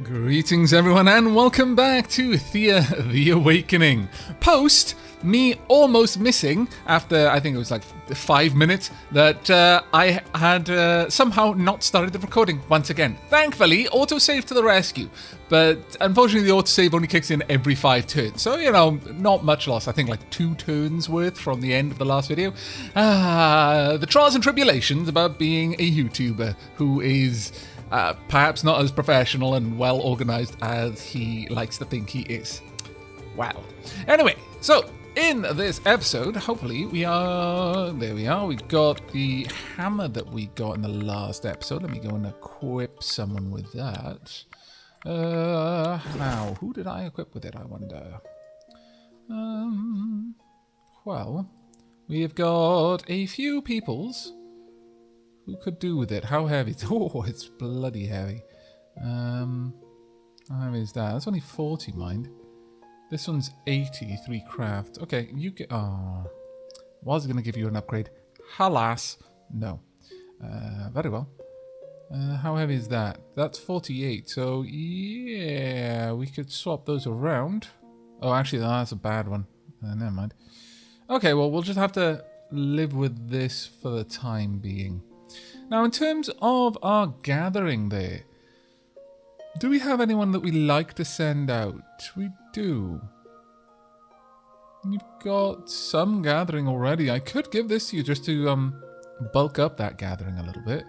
Greetings everyone and welcome back to Thea the Awakening. Post me almost missing after I think it was like 5 minutes that I had somehow not started the recording once again. Thankfully, autosave to the rescue. But unfortunately the autosave only kicks in every 5 turns. So, you know, not much loss. I think like 2 turns worth from the end of the last video. The trials and tribulations about being a YouTuber who is perhaps not as professional and well organized as he likes to think he is. Wow. Anyway, so in this episode, hopefully there we are. We got the hammer that we got in the last episode. Let me go and equip someone with that. Now, who did I equip with it, I wonder? Well, we have got a few peoples who could do with it. How heavy? Oh, it's bloody heavy. How heavy is that? That's only 40, mind. This one's 83 craft. Okay, you get... Oh, was going to give you an upgrade. Alas, no. Very well. How heavy is that? That's 48. So, yeah, we could swap those around. Oh, actually, that's a bad one. Never mind. Okay, well, we'll just have to live with this for the time being. Now, in terms of our gathering there, do we have anyone that we like to send out? We do. You've got some gathering already. I could give this to you just to bulk up that gathering a little bit.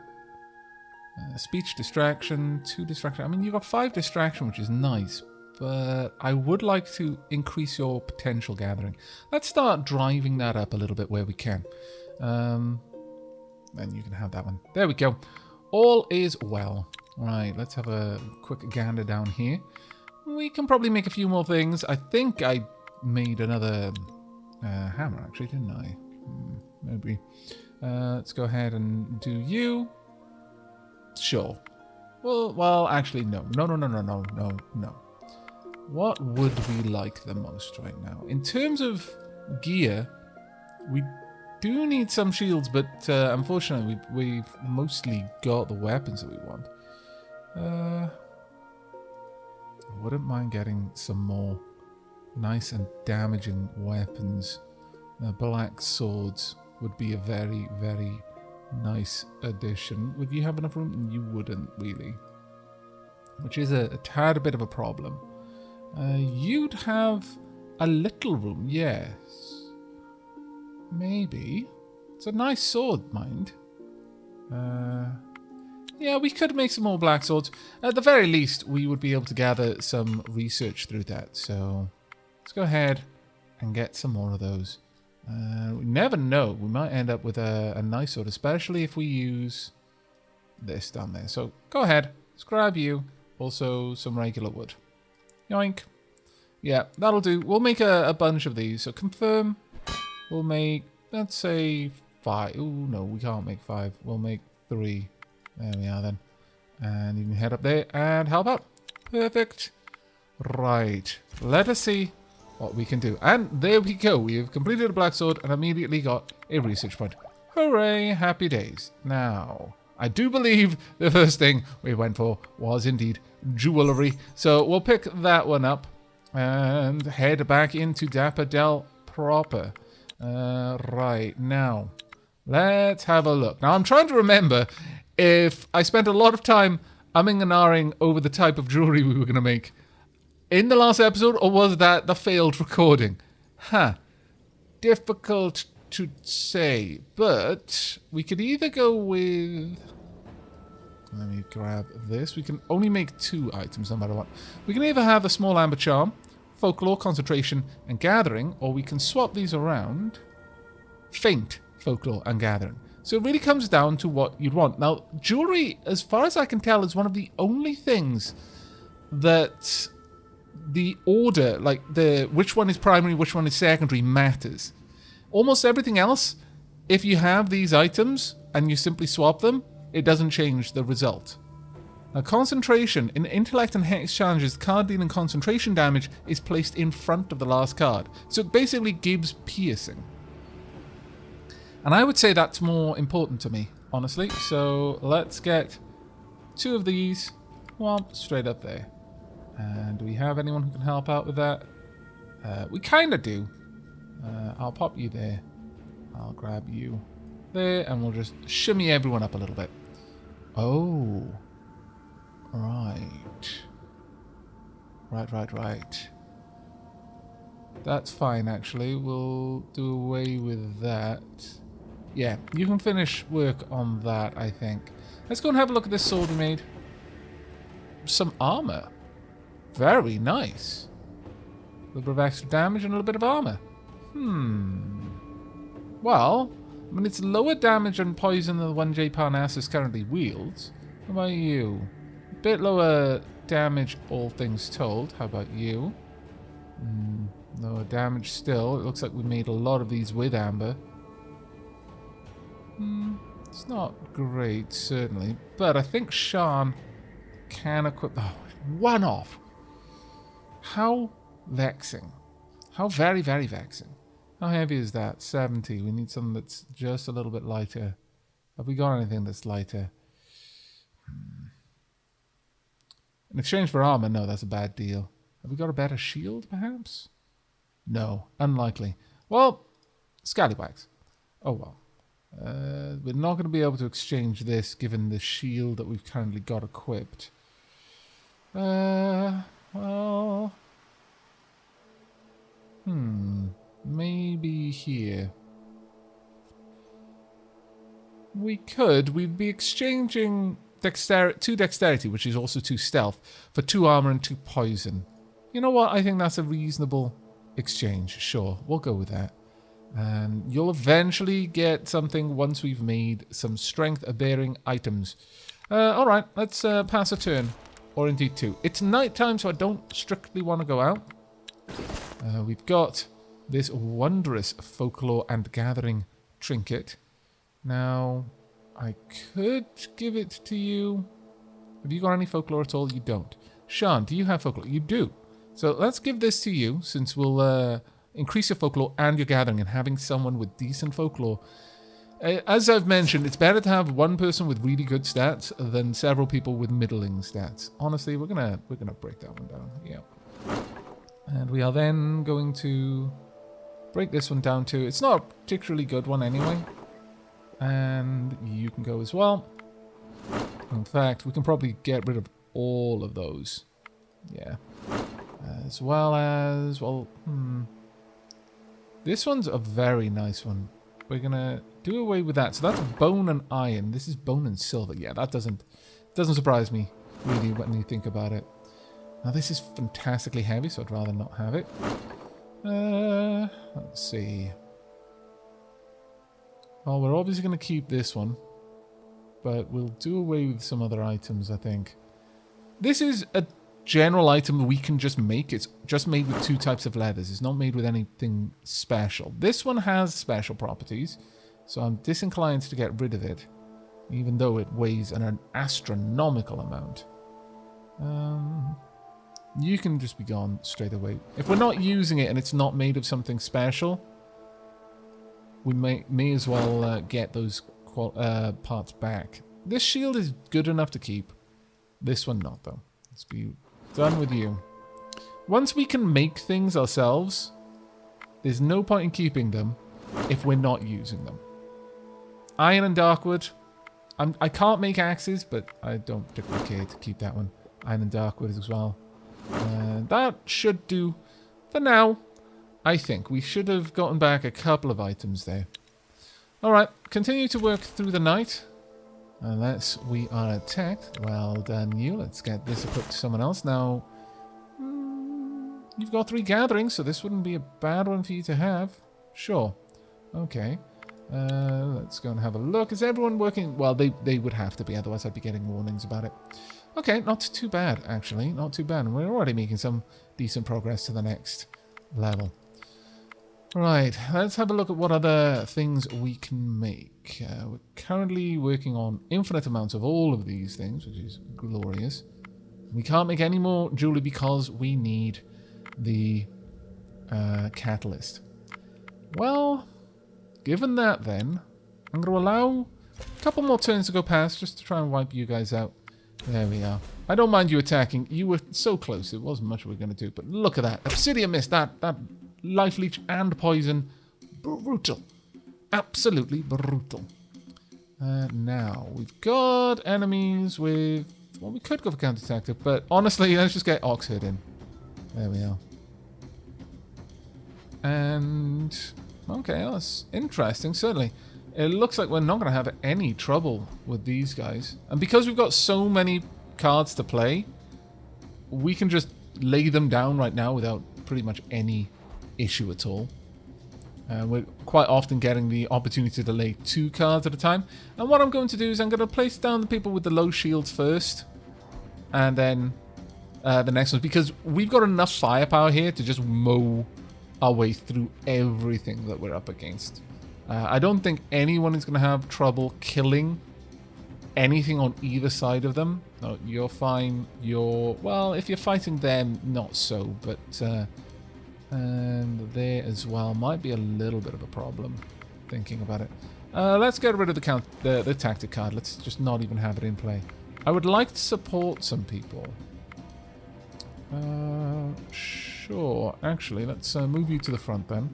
Speech distraction, 2 distraction. I mean, you've got 5 distraction, which is nice, but I would like to increase your potential gathering. Let's start driving that up a little bit where we can. Then you can have that one. There we go. All is well. Right, let's have a quick gander down here. We can probably make a few more things. I think I made another hammer, actually, didn't I? Maybe. Let's go ahead and do you. Sure. Well, actually, no. No. What would we like the most right now? In terms of gear, we do need some shields, but unfortunately we've mostly got the weapons that we want. I wouldn't mind getting some more nice and damaging weapons. Black swords would be a very, very nice addition. Would you have enough room? You wouldn't, really. Which is a tad bit of a problem. You'd have a little room, yes. Maybe. It's a nice sword, mind. Yeah, we could make some more black swords. At the very least, we would be able to gather some research through that. So, let's go ahead and get some more of those. We never know. We might end up with a nice sword, especially if we use this down there. So, go ahead. Let's grab you. Also, some regular wood. Yoink. Yeah, that'll do. We'll make a bunch of these. So, confirm. We'll make, let's say, 5. Oh, no, we can't make 5. We'll make 3. There we are then. And you can head up there and help out. Perfect. Right. Let us see what we can do. And there we go. We have completed a black sword and immediately got a research point. Hooray. Happy days. Now, I do believe the first thing we went for was indeed jewelry. So we'll pick that one up and head back into Dapper Dell proper. Right. Now, let's have a look. Now, I'm trying to remember if I spent a lot of time umming and ahhing over the type of jewelry we were going to make in the last episode, or was that the failed recording? Difficult to say, but we could either go with... Let me grab this. We can only make 2 items no matter what. We can either have a small amber charm, folklore, concentration, and gathering, or we can swap these around. Faint, folklore, and gathering. So it really comes down to what you'd want. Now, jewelry, as far as I can tell, is one of the only things that the order, like which one is primary, which one is secondary, matters. Almost everything else, if you have these items and you simply swap them, it doesn't change the result. Now, concentration. In intellect and hex challenges, card dealing concentration damage is placed in front of the last card. So it basically gives piercing. And I would say that's more important to me, honestly. So let's get 2 of these. Whomp, straight up there. And do we have anyone who can help out with that? We kind of do. I'll pop you there. I'll grab you there, and we'll just shimmy everyone up a little bit. Oh. Right. Right. That's fine, actually. We'll do away with that. Yeah, you can finish work on that, I think. Let's go and have a look at this sword we made. Some armor. Very nice. A little bit of extra damage and a little bit of armor. Well, I mean, it's lower damage and poison than the one J. Parnassus currently wields. How about you? A bit lower damage, all things told. How about you? Lower damage still. It looks like we made a lot of these with amber. It's not great, certainly. But I think Sean can equip... Oh, one off. How vexing. How very, very vexing. How heavy is that? 70. We need something that's just a little bit lighter. Have we got anything that's lighter? In exchange for armor? No, that's a bad deal. Have we got a better shield, perhaps? No, unlikely. Well, scallywags. Oh well. We're not going to be able to exchange this given the shield that we've currently got equipped. Well... Maybe here. We could. We'd be exchanging two dexterity, which is also 2 stealth, for 2 armor and 2 poison. You know what? I think that's a reasonable exchange. Sure, we'll go with that. And you'll eventually get something once we've made some strength-bearing items. Alright, let's pass a turn. Or indeed 2. It's nighttime, so I don't strictly want to go out. We've got this wondrous folklore and gathering trinket. Now, I could give it to you. Have you got any folklore at all? You don't. Sean, do you have folklore? You do. So let's give this to you, since we'll increase your folklore and your gathering, and having someone with decent folklore. As I've mentioned, it's better to have one person with really good stats than several people with middling stats. Honestly, we're gonna break that one down. Yeah. And we are then going to break this one down too. It's not a particularly good one anyway. And you can go as well. In fact, we can probably get rid of all of those. Yeah. As well as, well, this one's a very nice one. We're going to do away with that. So that's bone and iron. This is bone and silver. Yeah, that doesn't surprise me, really, when you think about it. Now, this is fantastically heavy, so I'd rather not have it. Let's see. Well, we're obviously going to keep this one. But we'll do away with some other items, I think. This is a general item we can just make. It's just made with 2 types of leathers. It's not made with anything special. This one has special properties, so I'm disinclined to get rid of it, even though it weighs an astronomical amount. You can just be gone straight away. If we're not using it and it's not made of something special, we may as well get those parts back. This shield is good enough to keep. This one not, though. Let's be done with you. Once we can make things ourselves, there's no point in keeping them if we're not using them. Iron and darkwood. I can't make axes, but I don't particularly care to keep that one. Iron and darkwood as well. That should do for now. I think we should have gotten back a couple of items there. Alright, continue to work through the night. Unless we are attacked. Well done, you. Let's get this equipped to someone else. Now, you've got 3 gatherings, so this wouldn't be a bad one for you to have. Sure. Okay. Let's go and have a look. Is everyone working? Well, they would have to be, otherwise I'd be getting warnings about it. Okay, not too bad, actually. Not too bad. We're already making some decent progress to the next level. Right, let's have a look at what other things we can make. We're currently working on infinite amounts of all of these things, which is glorious. We can't make any more jewelry because we need the catalyst. Well, given that then, I'm going to allow a couple more turns to go past just to try and wipe you guys out. There we are. I don't mind you attacking. You were so close. It wasn't much we were going to do. But look at that. Obsidian Mist. That life leech and poison. Brutal. Absolutely brutal. Now, we've got enemies with... Well, we could go for counter-tactic, but honestly, let's just get Oxherd in. There we are. And... Okay, that's interesting, certainly. It looks like we're not going to have any trouble with these guys. And because we've got so many cards to play, we can just lay them down right now without pretty much any issue at all. We're quite often getting the opportunity to lay 2 cards at a time. And what I'm going to do is I'm going to place down the people with the low shields first. And then the next ones. Because we've got enough firepower here to just mow our way through everything that we're up against. I don't think anyone is going to have trouble killing anything on either side of them. No, you're fine. Well, if you're fighting them, not so. But and there as well might be a little bit of a problem. Thinking about it. Let's get rid of the tactic card. Let's just not even have it in play. I would like to support some people. Sure. Actually, let's move you to the front then.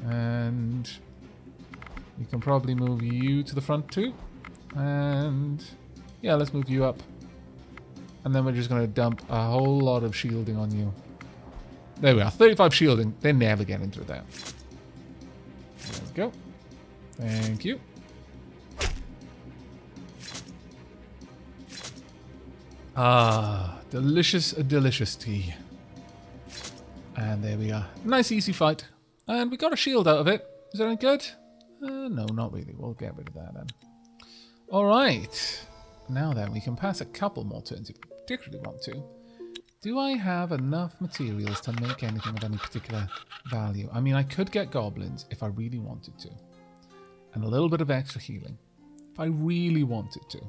And we can probably move you to the front too. And yeah, let's move you up. And then we're just going to dump a whole lot of shielding on you. There we are. 35 shielding. They're never getting through that. There we go. Thank you. Ah, delicious, delicious tea. And there we are. Nice, easy fight. And we got a shield out of it. Is that any good? No, not really. We'll get rid of that then. Alright. Now then, we can pass a couple more turns if we particularly want to. Do I have enough materials to make anything of any particular value? I mean, I could get goblins if I really wanted to. And a little bit of extra healing. If I really wanted to.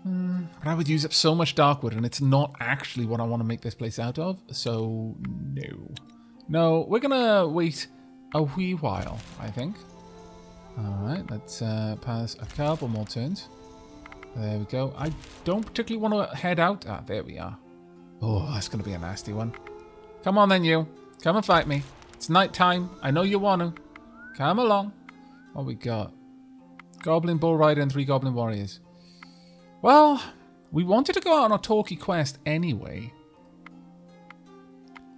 But I would use up so much darkwood, and it's not actually what I want to make this place out of. So, no. No, we're going to wait a wee while, I think. Alright, let's pass a couple more turns. There we go. I don't particularly want to head out. Ah, there we are. Oh, that's going to be a nasty one. Come on then, you. Come and fight me. It's night time. I know you want to. Come along. What we got? Goblin Bull Rider and 3 Goblin Warriors. Well, we wanted to go out on a talkie quest anyway.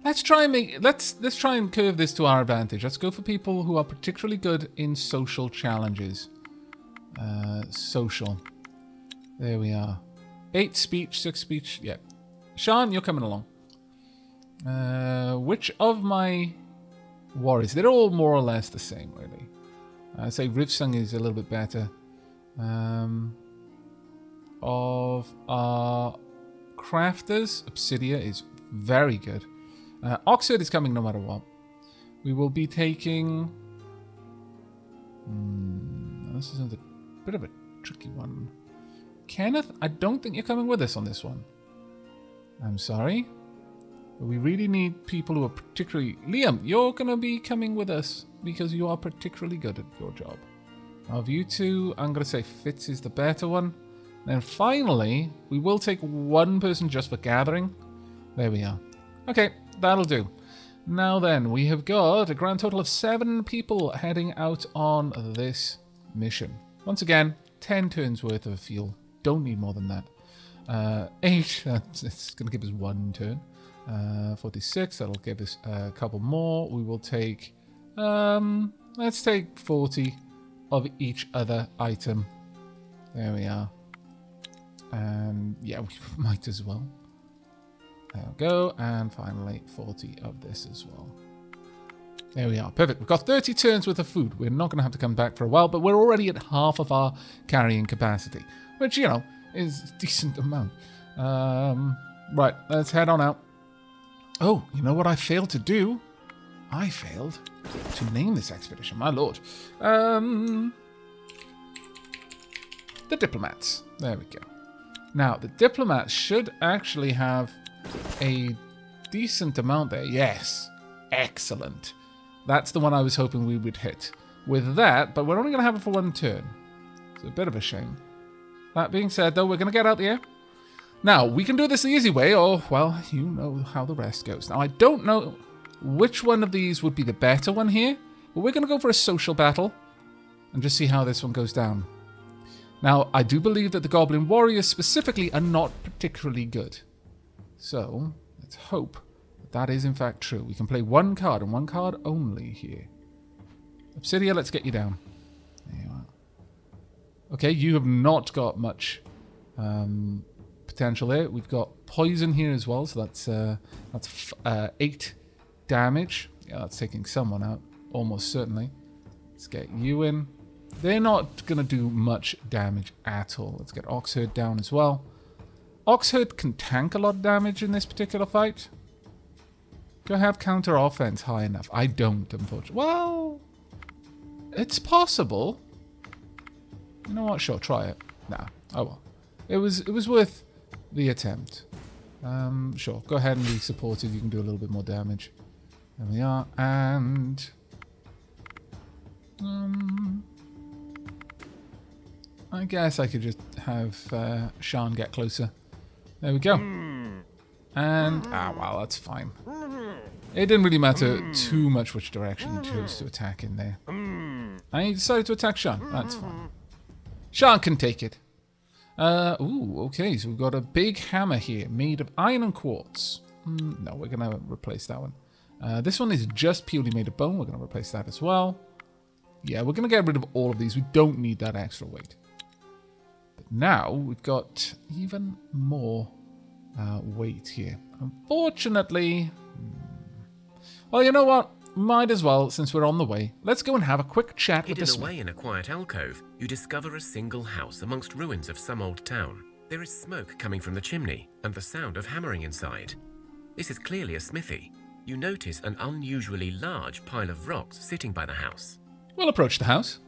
Let's try and curve this to our advantage. Let's go for people who are particularly good in social challenges. Social. There we are. 8 speech, 6 speech. Yeah. Sean, you're coming along. Which of my warriors? They're all more or less the same, really. I'd say Rivsung is a little bit better. Of our crafters, Obsidia is very good. Oxford is coming no matter what. We will be taking... this is a bit of a tricky one. Kenneth, I don't think you're coming with us on this one. I'm sorry. But we really need people who are particularly... Liam, you're going to be coming with us because you are particularly good at your job. Of you two, I'm going to say Fitz is the better one. Then finally, we will take one person just for gathering. There we are. Okay, that'll do. Now then, we have got a grand total of 7 people heading out on this mission. Once again, 10 turns worth of fuel. Don't need more than that. 8, it's going to give us 1 turn. 46, that'll give us a couple more. We will take, let's take 40 of each other item. There we are. And yeah, we might as well. There we go. And finally, 40 of this as well. There we are. Perfect. We've got 30 turns worth of food. We're not going to have to come back for a while, but we're already at half of our carrying capacity, which, you know, is a decent amount. Right, let's head on out. Oh, you know what I failed to do? I failed to name this expedition, my lord. The diplomats. There we go. Now, the diplomats should actually have a decent amount there. Yes. Excellent. That's the one I was hoping we would hit with that, but we're only going to have it for 1 turn. It's a bit of a shame. That being said, though, we're going to get out there. Now, we can do this the easy way, or, well, you know how the rest goes. Now, I don't know which one of these would be the better one here, but we're going to go for a social battle and just see how this one goes down. Now, I do believe that the Goblin Warriors specifically are not particularly good. So, let's hope that that is in fact true. We can play one card and one card only here. Obsidia, let's get you down. There you are. Okay, you have not got much potential there. We've got poison here as well, so that's 8 damage. Yeah, that's taking someone out, almost certainly. Let's get you in. They're not going to do much damage at all. Let's get Oxherd down as well. Oxherd can tank a lot of damage in this particular fight. Do I have counter offense high enough? I don't, unfortunately. Well, it's possible. You know what? Sure, try it. Nah, oh well. It was worth the attempt. Sure, go ahead and be supportive. You can do a little bit more damage. There we are, and I guess I could just have Sean get closer. There we go. And wow, that's fine. It didn't really matter too much which direction you chose to attack in there. And he decided to attack Sean. That's fine. Sean can take it. Okay, so we've got a big hammer here made of iron and quartz. No, we're going to replace that one. This one is just purely made of bone. We're going to replace that as well. Yeah, we're going to get rid of all of these. We don't need that extra weight. But now we've got even more weight here. Unfortunately... Well, you know what? Might as well, since we're on the way. Let's go and have a quick chat with the smith. Hidden away in a quiet alcove, you discover a single house amongst ruins of some old town. There is smoke coming from the chimney, and the sound of hammering inside. This is clearly a smithy. You notice an unusually large pile of rocks sitting by the house. We'll approach the house.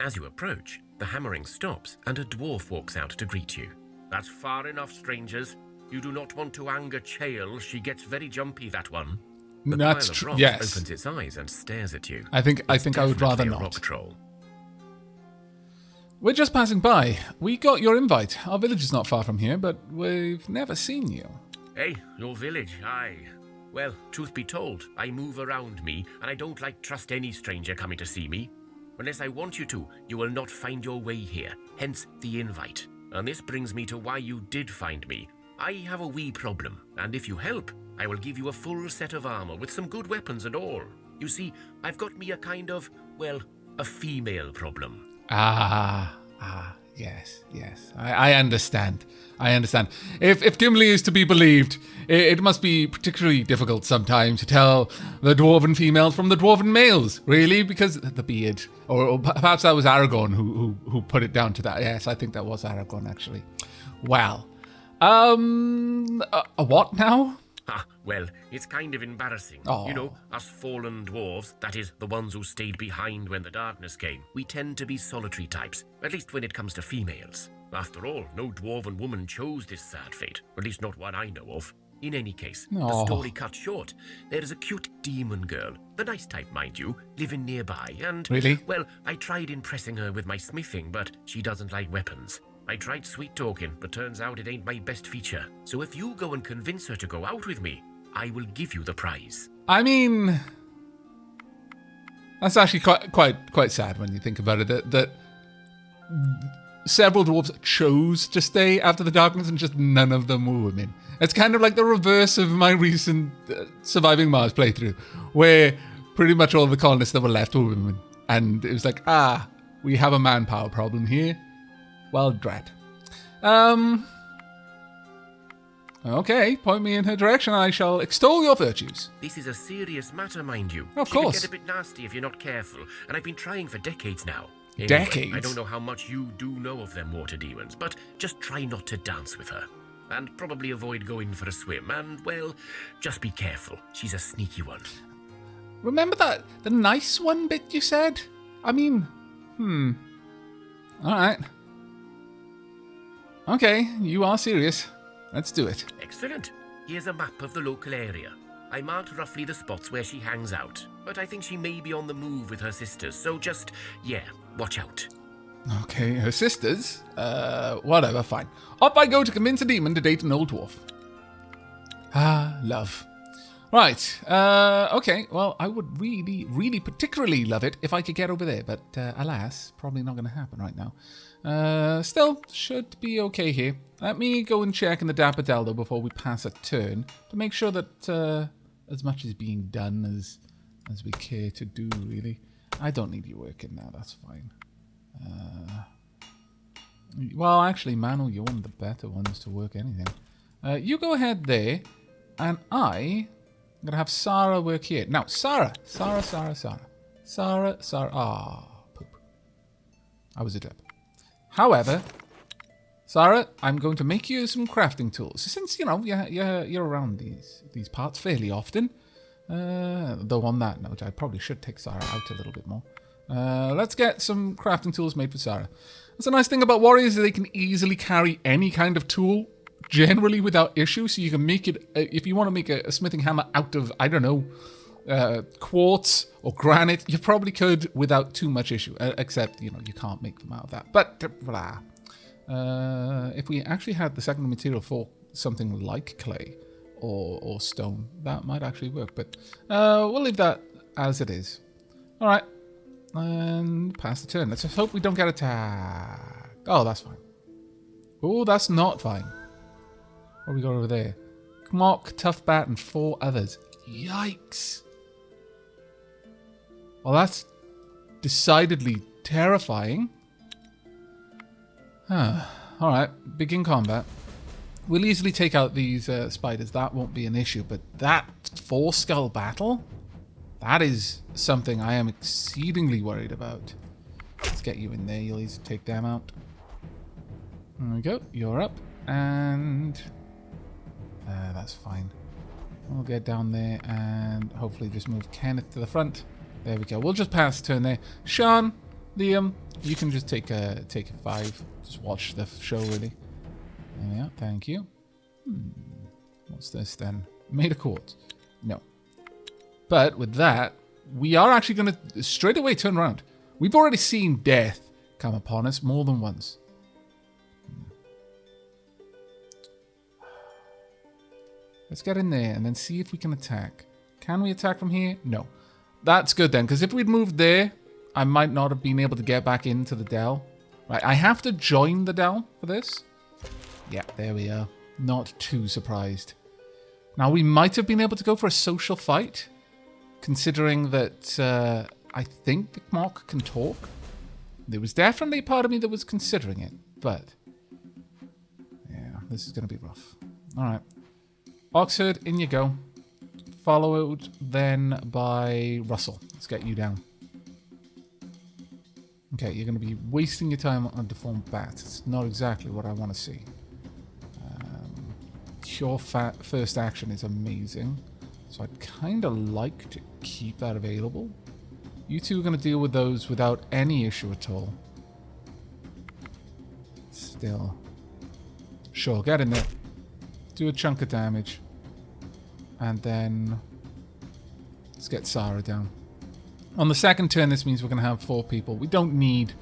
As you approach, the hammering stops, and a dwarf walks out to greet you. That's far enough, strangers. You do not want to anger Chael. She gets very jumpy, that one. The That's pile of true. rocks Yes. opens its eyes and stares at you. I think I would rather Definitely a not. rock troll. We're just passing by. We got your invite. Our village is not far from here, but we've never seen you. Hey, your village, aye. Well, truth be told, I move around me, and I don't trust any stranger coming to see me. Unless I want you to, you will not find your way here, hence the invite. And this brings me to why you did find me. I have a wee problem, and if you help, I will give you a full set of armor with some good weapons and all. You see, I've got me a kind of, well, a female problem. Yes. I understand. If Gimli is to be believed, it must be particularly difficult sometimes to tell the dwarven females from the dwarven males, really, because the beard. Or perhaps that was Aragorn who put it down to that. Yes, I think that was Aragorn, actually. Well, a what now? Well, it's kind of embarrassing. Oh. You know, us fallen dwarves, that is, the ones who stayed behind when the darkness came, we tend to be solitary types, at least when it comes to females. After all, no dwarven woman chose this sad fate, at least not one I know of. In any case, the story cut short, there is a cute demon girl, the nice type, mind you, living nearby, and... Really? Well, I tried impressing her with my smithing, but she doesn't like weapons. I tried sweet-talking, but turns out it ain't my best feature. So if you go and convince her to go out with me, I will give you the prize. I mean, that's actually quite sad when you think about it, that several dwarves chose to stay after the darkness and just none of them were women. It's kind of like the reverse of my recent Surviving Mars playthrough, where pretty much all of the colonists that were left were women. And it was like, we have a manpower problem here. Well, drat. Okay, point me in her direction. I shall extol your virtues. This is a serious matter, mind you. Of She course. can get a bit nasty if you're not careful, and I've been trying for decades now. Anyway, Decades? I don't know how much you do know of them water demons, but just try not to dance with her. And probably avoid going for a swim, and, well, just be careful. She's a sneaky one. Remember the nice one bit you said? I mean, Alright. Okay, you are serious. Let's do it. Excellent. Here's a map of the local area. I marked roughly the spots where she hangs out, but I think she may be on the move with her sisters, so just, watch out. Okay, her sisters? Whatever, fine. Off I go to convince a demon to date an old dwarf. Ah, love. Right, okay, well, I would really, really particularly love it if I could get over there, but alas, probably not going to happen right now. Still, should be okay here. Let me go and check in the Dapper Dell, though, before we pass a turn, to make sure that as much is being done as we care to do, really. I don't need you working now, that's fine. Well, actually, Manu, you're one of the better ones to work anything. You go ahead there, and I'm going to have Sarah work here. Now, Sarah. Ah, poop. I was a dip. However, Sarah, I'm going to make you some crafting tools. Since, you know, you're around these parts fairly often. Though on that note, I probably should take Sarah out a little bit more. Let's get some crafting tools made for Sarah. That's a nice thing about warriors, is they can easily carry any kind of tool, generally without issue. So you can make it, if you want to make a smithing hammer out of, I don't know, quartz or granite, you probably could without too much issue. Except, you know, you can't make them out of that. But, blah. If we actually had the secondary material for something like clay or stone, that might actually work. But we'll leave that as it is. All right. And pass the turn. Let's just hope we don't get attacked. Oh, that's fine. Oh, that's not fine. What do we got over there? Kmok, Tough Bat, and 4 others. Yikes. Well, that's decidedly terrifying. Huh. Alright, begin combat. We'll easily take out these spiders. That won't be an issue. But that 4-skull battle? That is something I am exceedingly worried about. Let's get you in there. You'll easily take them out. There we go. You're up. And that's fine. We'll get down there and hopefully just move Kenneth to the front. There we go. We'll just pass the turn there. Sean, Liam, you can just take a 5. Just watch the show, really. Yeah, thank you. What's this then? Made of quartz. No. But with that, we are actually going to straight away turn around. We've already seen death come upon us more than once. Let's get in there and then see if we can attack. Can we attack from here? No. That's good then, because if we'd moved there, I might not have been able to get back into the Dell. Right, I have to join the Dell for this. Yeah, there we are. Not too surprised. Now, we might have been able to go for a social fight, considering that I think the Kmok can talk. There was definitely a part of me that was considering it, but yeah, this is going to be rough. All right. Oxford, in you go. Followed then by Russell. Let's get you down. Okay, you're going to be wasting your time on deformed bats. It's not exactly what I want to see. Your first action is amazing. So I'd kind of like to keep that available. You two are going to deal with those without any issue at all. Still. Sure, get in there. Do a chunk of damage. And then let's get Sarah down. On the second turn, this means we're going to have 4 people. We don't need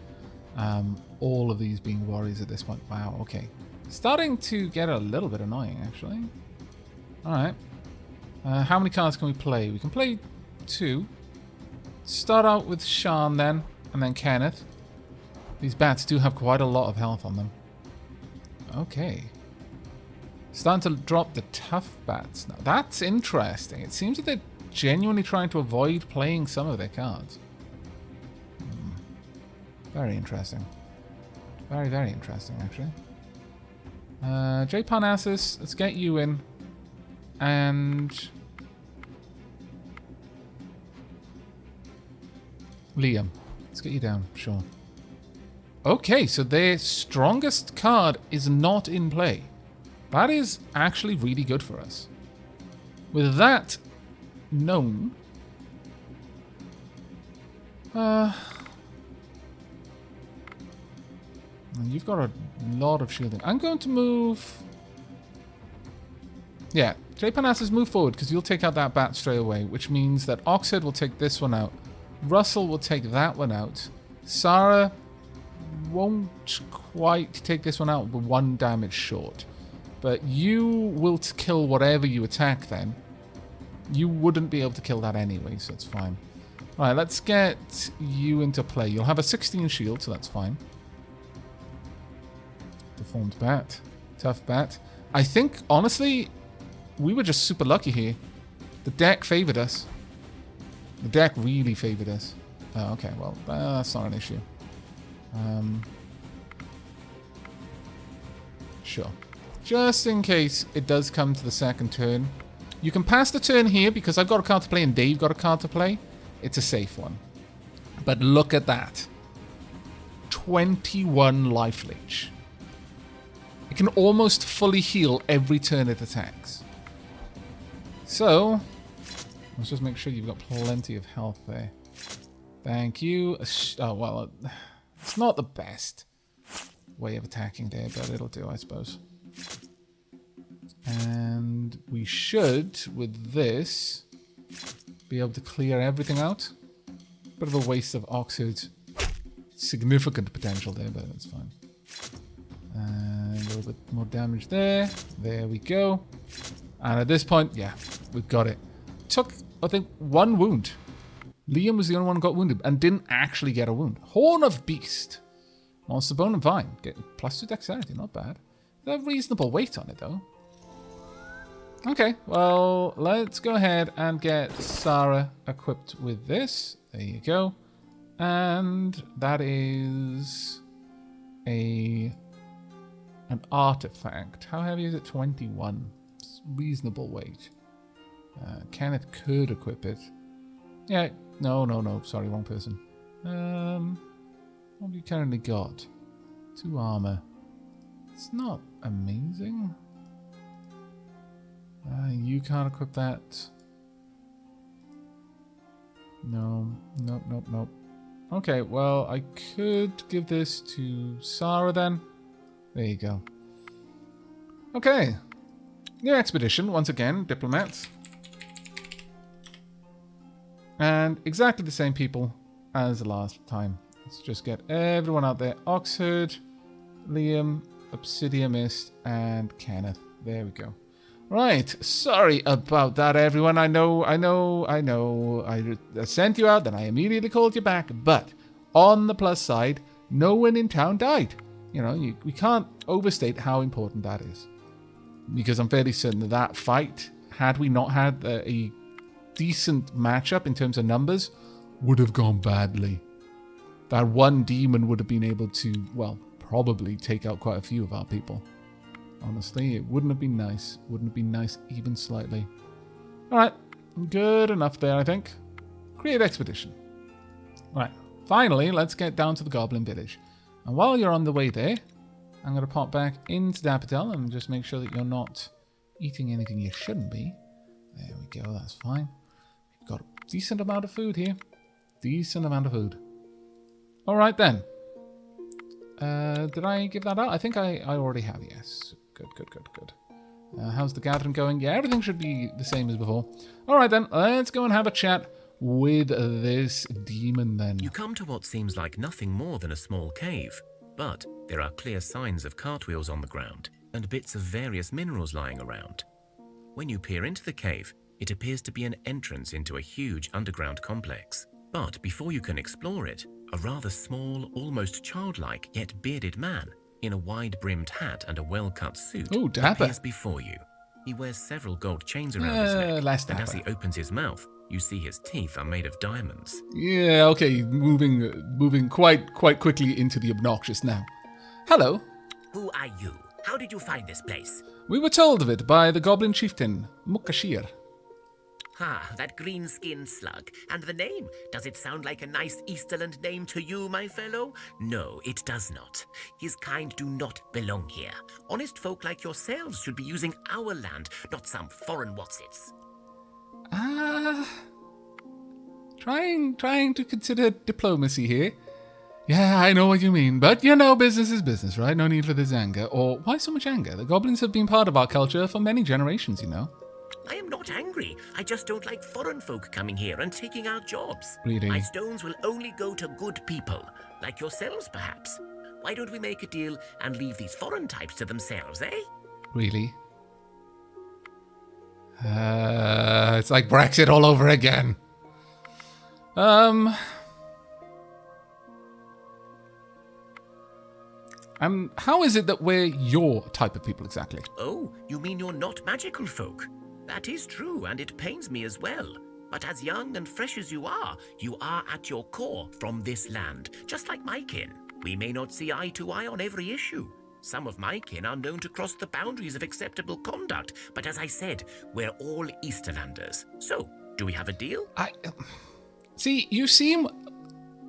all of these being warriors at this point. Wow, okay. Starting to get a little bit annoying, actually. Alright. How many cards can we play? We can play 2. Start out with Sean then, and then Kenneth. These bats do have quite a lot of health on them. Okay. Starting to drop the tough bats now. That's interesting. It seems that they're genuinely trying to avoid playing some of their cards. Very interesting. Very, very interesting, actually. J. Parnassus, let's get you in. And Liam, let's get you down, sure. Okay, so their strongest card is not in play. That is actually really good for us. With that known, and you've got a lot of shielding. I'm going to move. Yeah, J. Parnassus, move forward because you'll take out that bat straight away, which means that Oxhead will take this one out. Russell will take that one out. Sarah, won't quite take this one out with 1 damage short. But you will kill whatever you attack then. You wouldn't be able to kill that anyway, so it's fine. Alright, let's get you into play. You'll have a 16 shield, so that's fine. Deformed bat. Tough bat. I think, honestly, we were just super lucky here. The deck favored us. The deck really favored us. Oh, okay, well, that's not an issue. Sure. Just in case it does come to the second turn. You can pass the turn here because I've got a card to play and Dave got a card to play. It's a safe one. But look at that. 21 life leech. It can almost fully heal every turn it attacks. So, let's just make sure you've got plenty of health there. Thank you. Oh, well, it's not the best way of attacking there, but it'll do, I suppose. And we should, with this, be able to clear everything out. Bit of a waste of Oxford's significant potential there, but that's fine. And a little bit more damage there. There we go. And at this point, yeah, we've got it. Took, I think, 1 wound. Liam was the only one who got wounded and didn't actually get a wound. Horn of Beast. Monster Bone and Vine. Get +2 dexterity, not bad. They have reasonable weight on it, though. Okay, well, let's go ahead and get Sarah equipped with this. There you go. And that is an artifact. How heavy is it? 21. It's reasonable weight. Kenneth could equip it. Yeah, no. Sorry, wrong person. What have you currently got? 2 armor. It's not amazing. You can't equip that. No. Okay, well, I could give this to Sarah then. There you go. Okay. New expedition, once again, diplomats. And exactly the same people as the last time. Let's just get everyone out there. Oxford, Liam, Obsidian Mist, and Kenneth. There we go. Right, sorry about that, everyone. I know. I sent you out, then I immediately called you back. But on the plus side, no one in town died. You know, we can't overstate how important that is. Because I'm fairly certain that fight, had we not had a decent matchup in terms of numbers, would have gone badly. That one demon would have been able to, well, probably take out quite a few of our people. Honestly, it wouldn't have been nice. Wouldn't have been nice even slightly. Alright, good enough there, I think. Create expedition. Right, finally, let's get down to the Goblin Village. And while you're on the way there, I'm going to pop back into Dapper Dell and just make sure that you're not eating anything you shouldn't be. There we go, that's fine. We've got a decent amount of food here. Decent amount of food. Alright then. Did I give that out? I think I already have, yes. Good. How's the gathering going? Yeah, everything should be the same as before. Alright then, let's go and have a chat with this demon then. You come to what seems like nothing more than a small cave, but there are clear signs of cartwheels on the ground and bits of various minerals lying around. When you peer into the cave, it appears to be an entrance into a huge underground complex. But before you can explore it, a rather small, almost childlike yet bearded man in a wide-brimmed hat and a well-cut suit appears before you. He wears several gold chains around his neck, and as he opens his mouth, you see his teeth are made of diamonds. Yeah, okay, moving quite quickly into the obnoxious now. Hello. Who are you? How did you find this place? We were told of it by the Goblin Chieftain, Mukashir. That green-skinned slug. And the name? Does it sound like a nice Easterland name to you, my fellow? No, it does not. His kind do not belong here. Honest folk like yourselves should be using our land, not some foreign whatsits. Trying to consider diplomacy here. Yeah, I know what you mean, but you know, business is business, right? No need for this anger. Or why so much anger? The goblins have been part of our culture for many generations, you know. I am not angry. I just don't like foreign folk coming here and taking our jobs. Really? My stones will only go to good people, like yourselves perhaps. Why don't we make a deal and leave these foreign types to themselves, eh? Really? It's like Brexit all over again. How is it that we're your type of people exactly? Oh, you mean you're not magical folk? That is true, and it pains me as well. But as young and fresh as you are at your core from this land, just like my kin. We may not see eye to eye on every issue. Some of my kin are known to cross the boundaries of acceptable conduct, but as I said, we're all Easterlanders. So, do we have a deal? See, you seem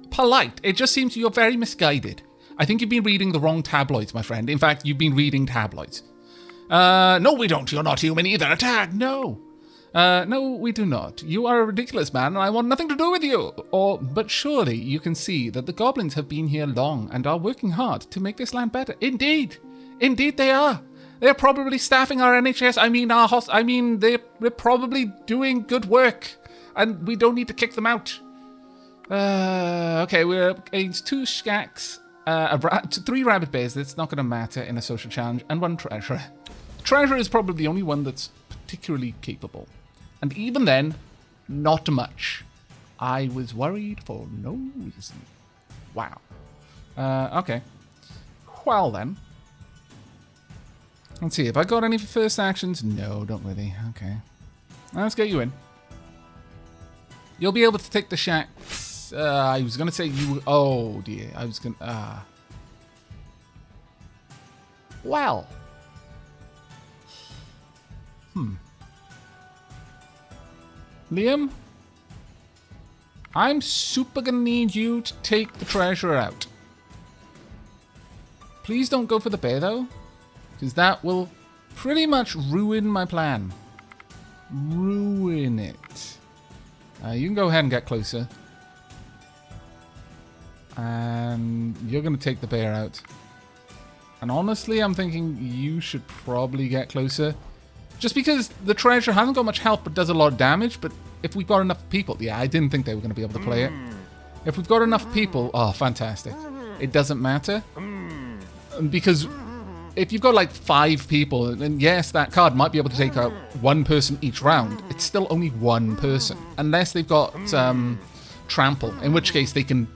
polite. It just seems you're very misguided. I think you've been reading the wrong tabloids, my friend. In fact, you've been reading tabloids. No, we don't. You're not human either. Attack! No. No, we do not. You are a ridiculous man, and I want nothing to do with you. But surely you can see that the goblins have been here long and are working hard to make this land better. Indeed. Indeed they are. They're probably staffing our NHS. They're probably doing good work. And we don't need to kick them out. Okay, we're against 2 skacks, 3 rabbit bears. That's not going to matter in a social challenge. And 1 treasurer. Treasurer is probably the only one that's particularly capable. And even then, not much. I was worried for no reason. Wow. Okay. Well then. Let's see, have I got any first actions? No, don't really. Okay. Let's get you in. You'll be able to take the shacks. I was going to say you... Oh, dear. I was going to... Well. Liam? I'm super going to need you to take the treasurer out. Please don't go for the bear, though. Because that will pretty much ruin my plan. Ruin it. You can go ahead and get closer. And you're going to take the bear out. And honestly, I'm thinking you should probably get closer. Just because the treasure hasn't got much health but does a lot of damage. But if we've got enough people... Yeah, I didn't think they were going to be able to play it. If we've got enough people... Oh, fantastic. It doesn't matter. Because if you've got like 5 people, then yes, that card might be able to take out 1 person each round. It's still only 1 person. Unless they've got trample. In which case they can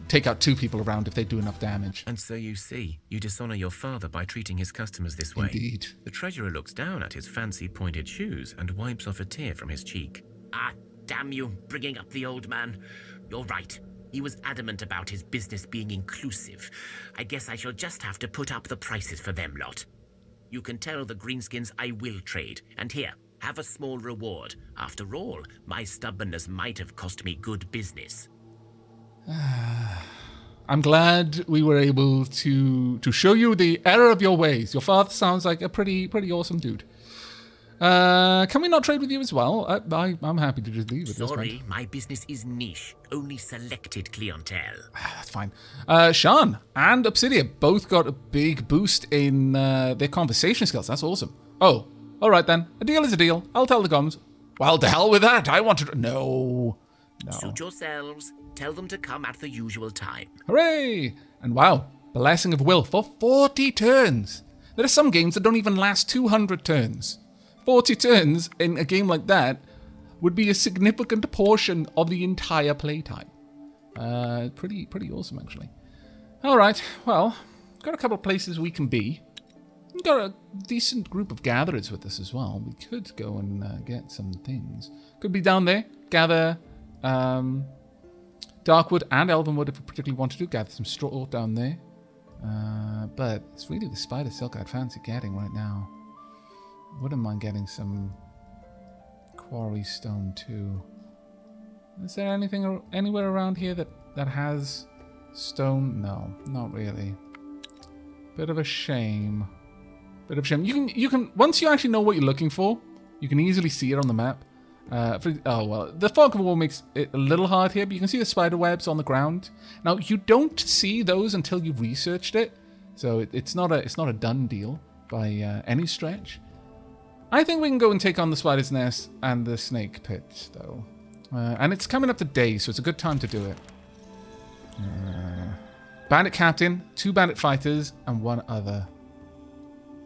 take out 2 people around if they do enough damage. And so you see, you dishonor your father by treating his customers this way. Indeed. The treasurer looks down at his fancy pointed shoes and wipes off a tear from his cheek. Ah, damn you, bringing up the old man. You're right. He was adamant about his business being inclusive. I guess I shall just have to put up the prices for them lot. You can tell the greenskins I will trade. And here, have a small reward. After all, my stubbornness might have cost me good business. I'm glad we were able to show you the error of your ways. Your father sounds like a pretty awesome dude. Can we not trade with you as well? I'm happy to just leave at this point. Sorry, my business is niche. Only selected clientele. That's fine. Sean and Obsidia both got a big boost in their conversation skills. That's awesome. Oh, all right then. A deal is a deal. I'll tell the goms. Well, to hell with that. I want to... No. Suit yourselves. Tell them to come at the usual time. Hooray! And wow, Blessing of Will for 40 turns. There are some games that don't even last 200 turns. 40 turns in a game like that would be a significant portion of the entire playtime. Pretty awesome, actually. All right, well, got a couple of places we can be. We've got a decent group of gatherers with us as well. We could go and get some things. Could be down there, gather Darkwood and Elvenwood if we particularly want to gather some straw down there. But it's really the spider silk I'd fancy getting right now. Wouldn't mind getting some quarry stone too. Is there anything anywhere around here that has stone? No, not really. Bit of a shame. Bit of a shame. You can once you actually know what you're looking for, you can easily see it on the map. The fog of war makes it a little hard here, but you can see the spider webs on the ground. Now you don't see those until you've researched it, so it's not a done deal by any stretch. I think we can go and take on the spider's nest and the snake pit, though. And it's coming up to day, so it's a good time to do it. bandit captain, 2 bandit fighters, and 1 other.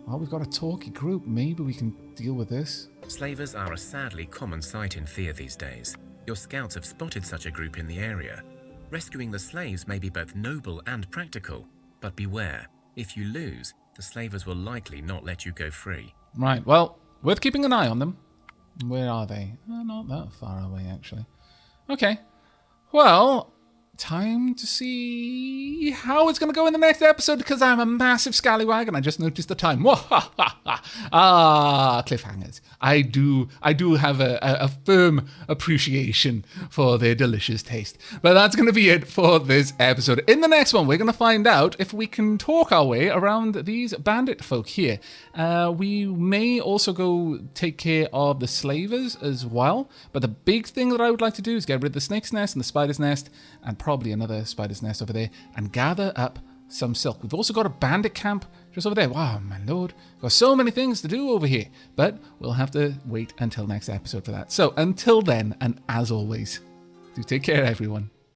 Well, we've got a talky group. Maybe we can deal with this. Slavers are a sadly common sight in Thea these days. Your scouts have spotted such a group in the area. Rescuing the slaves may be both noble and practical, but beware, if you lose, the slavers will likely not let you go free. Right, well, worth keeping an eye on them. Where are they? Not that far away, actually. Okay, well, time to see how it's going to go in the next episode, because I'm a massive scallywag and I just noticed the time. Cliffhangers. I do have a firm appreciation for their delicious taste. But that's going to be it for this episode. In the next one, we're going to find out if we can talk our way around these bandit folk here. We may also go take care of the slavers as well. But the big thing that I would like to do is get rid of the snake's nest and the spider's nest, and probably another spider's nest over there, and gather up some silk. We've also got a bandit camp just over there. Wow, my lord. Got so many things to do over here. But we'll have to wait until next episode for that. So until then, and as always, do take care, everyone.